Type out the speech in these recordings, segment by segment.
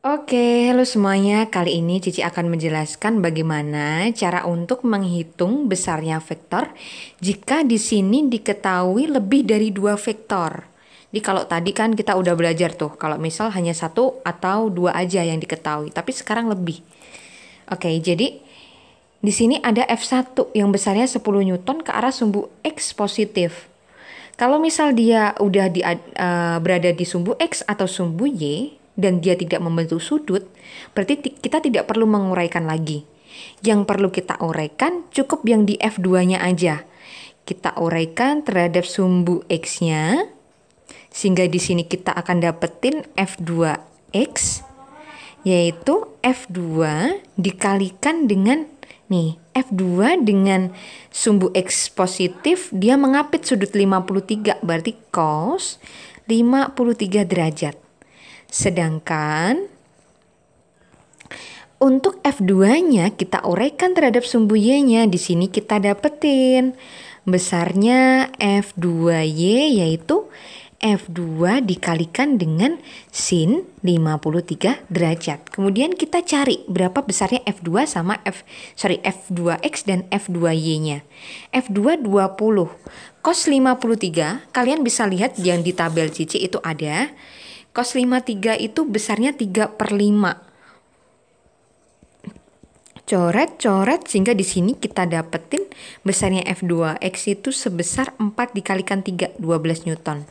Oke, halo semuanya. Kali ini Cici akan menjelaskan bagaimana cara untuk menghitung besarnya vektor jika di sini diketahui lebih dari dua vektor. Jadi kalau tadi kan kita udah belajar tuh, kalau misal hanya satu atau dua aja yang diketahui, tapi sekarang lebih. Oke, jadi di sini ada F1 yang besarnya 10 Newton ke arah sumbu X positif. Kalau misal dia udah berada di sumbu X atau sumbu Y dan dia tidak membentuk sudut, berarti kita tidak perlu menguraikan lagi. Yang perlu kita uraikan cukup yang di F2-nya aja. Kita uraikan terhadap sumbu X-nya, sehingga di sini kita akan dapetin F2X, yaitu F2 dikalikan dengan F2 dengan sumbu X positif, dia mengapit sudut 53, berarti cos 53 derajat. Sedangkan untuk F2-nya kita uraikan terhadap sumbu Y-nya. Di sini kita dapetin besarnya F2Y, yaitu F2 dikalikan dengan sin 53 derajat. Kemudian kita cari berapa besarnya F2 sama F2X dan F2Y-nya. F2 20. Cos 53, kalian bisa lihat yang di tabel Cici itu ada. Cos 53 itu besarnya 3/5. Coret-coret sehingga di sini kita dapetin besarnya F2X itu sebesar 4 dikalikan 3, 12 Newton.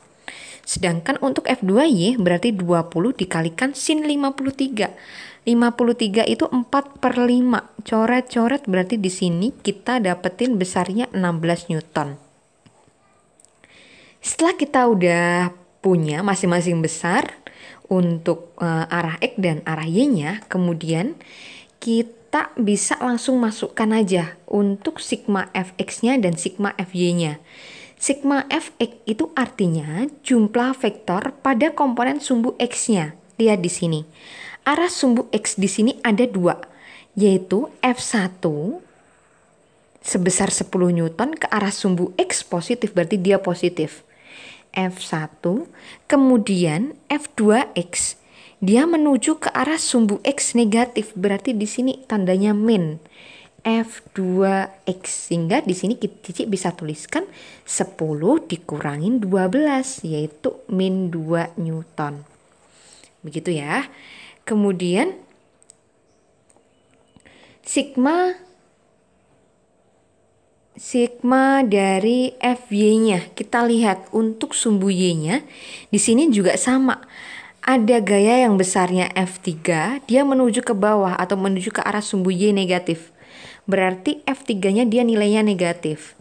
Sedangkan untuk F2Y berarti 20 dikalikan sin 53. 53 itu 4/5. Coret-coret berarti di sini kita dapetin besarnya 16 Newton. Setelah kita udah punya masing-masing besar untuk arah X dan arah Y-nya, kemudian kita bisa langsung masukkan aja untuk sigma Fx-nya dan sigma Fy-nya. Sigma Fx itu artinya jumlah vektor pada komponen sumbu X-nya. Lihat di sini. Arah sumbu X di sini ada dua, yaitu F1 sebesar 10 Newton ke arah sumbu X positif, berarti dia positif. F1, kemudian F2X, dia menuju ke arah sumbu X negatif, berarti di sini tandanya min. F2X, sehingga di sini Cici bisa tuliskan 10 dikurangin 12, yaitu min 2 Newton. Begitu ya. Kemudian sigma dari Fy-nya, kita lihat untuk sumbu Y-nya di sini juga sama. Ada gaya yang besarnya F3, dia menuju ke bawah atau menuju ke arah sumbu Y negatif. Berarti F3-nya dia nilainya negatif.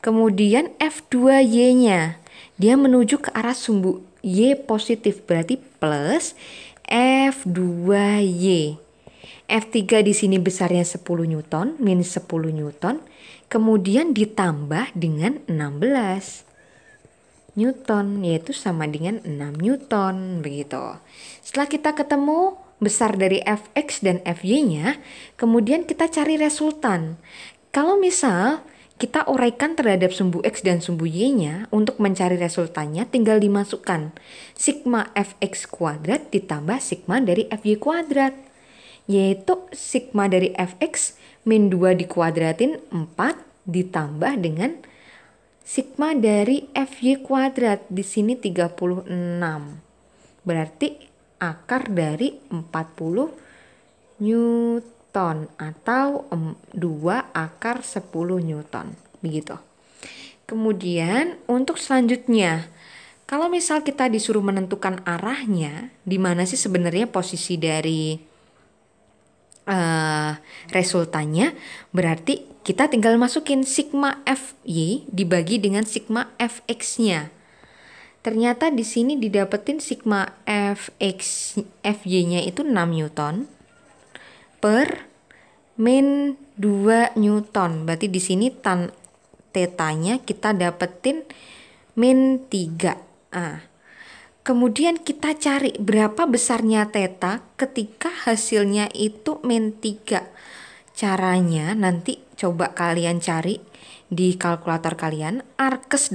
Kemudian F2Y-nya, dia menuju ke arah sumbu Y positif, berarti plus F2Y. F3 di sini besarnya 10 Newton, min 10 Newton, kemudian ditambah dengan 16 Newton, yaitu sama dengan 6 Newton, begitu. Setelah kita ketemu besar dari Fx dan Fy-nya, kemudian kita cari resultan. Kalau misal kita uraikan terhadap sumbu X dan sumbu Y-nya, untuk mencari resultannya tinggal dimasukkan sigma Fx kuadrat ditambah sigma dari Fy kuadrat, yaitu sigma dari Fx min 2 dikuadratin 4 ditambah dengan sigma dari Fy kuadrat, di sini 36. Berarti akar dari 40 Newton atau 2 akar 10 Newton. Begitu. Kemudian untuk selanjutnya, kalau misal kita disuruh menentukan arahnya, di mana sih sebenarnya posisi dari resultannya, berarti kita tinggal masukin sigma Fy dibagi dengan sigma Fx-nya. Ternyata di sini didapetin sigma Fy-nya itu 6 Newton per min 2 Newton. Berarti di sini tan tetanya kita dapetin min 3. Kemudian kita cari berapa besarnya theta ketika hasilnya itu min 3. Caranya nanti coba kalian cari di kalkulator kalian arkes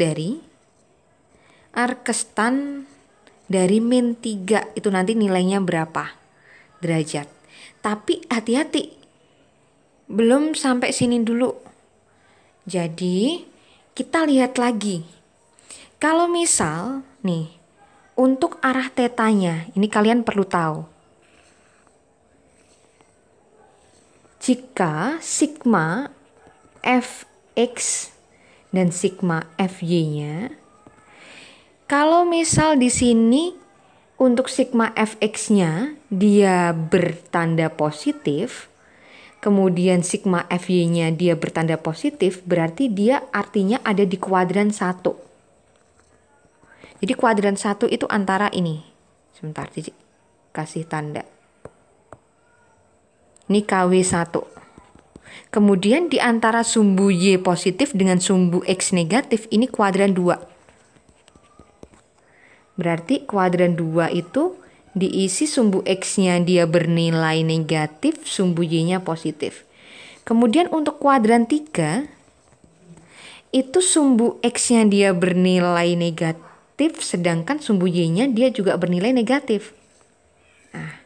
tan dari min 3 itu nanti nilainya berapa. derajat. Tapi hati-hati, belum sampai sini dulu. Jadi kita lihat lagi. Kalau misal nih, untuk arah tetanya, ini kalian perlu tahu. Jika sigma fx dan sigma fy-nya, kalau misal di sini untuk sigma fx-nya dia bertanda positif, kemudian sigma fy-nya dia bertanda positif, berarti dia artinya ada di kuadran 1. Jadi kuadran 1 itu antara ini. Sebentar, Cici kasih tanda. Ini KW1. Kemudian di antara sumbu Y positif dengan sumbu X negatif, ini kuadran 2. Berarti kuadran 2 itu diisi sumbu X-nya dia bernilai negatif, sumbu Y-nya positif. Kemudian untuk kuadran 3, itu sumbu X-nya dia bernilai negatif, sedangkan sumbu Y-nya dia juga bernilai negatif. Nah.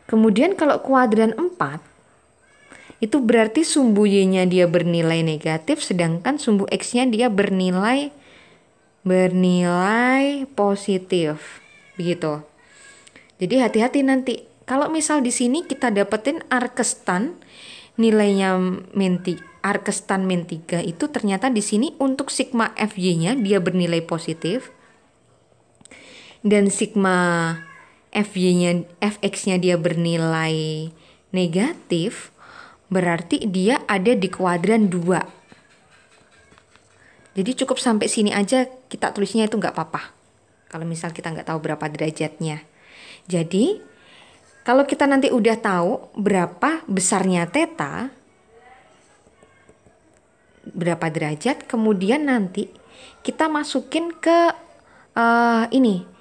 Kemudian kalau kuadran 4, itu berarti sumbu Y-nya dia bernilai negatif, sedangkan sumbu X-nya dia bernilai positif. Begitu. Jadi hati-hati nanti. Kalau misal di sini kita dapetin arkestan nilainya arkestan min 3, itu ternyata di sini untuk sigma FY-nya dia bernilai positif. Dan sigma FY-nya, Fx-nya dia bernilai negatif, berarti dia ada di kuadran 2. Jadi cukup sampai sini aja kita tulisnya, itu nggak apa-apa. Kalau misal kita nggak tahu berapa derajatnya. Jadi kalau kita nanti udah tahu berapa besarnya theta, berapa derajat, kemudian nanti kita masukin ke ini.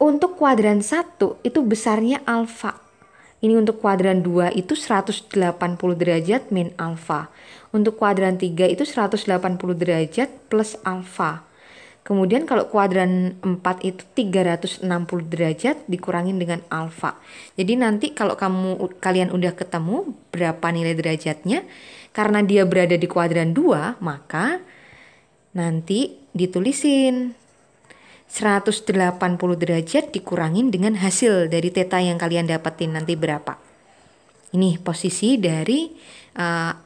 Untuk kuadran 1 itu besarnya alfa. Ini untuk kuadran 2 itu 180 derajat min alfa. Untuk kuadran 3 itu 180 derajat plus alfa. Kemudian kalau kuadran 4 itu 360 derajat dikurangin dengan alfa. Jadi nanti kalau kalian udah ketemu berapa nilai derajatnya, karena dia berada di kuadran 2, maka nanti ditulisin 180 derajat dikurangin dengan hasil dari theta yang kalian dapetin nanti berapa. Ini posisi dari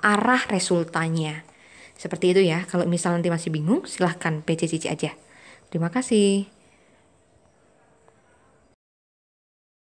arah resultannya. Seperti itu ya. Kalau misal nanti masih bingung, silahkan PC Cici aja. Terima kasih.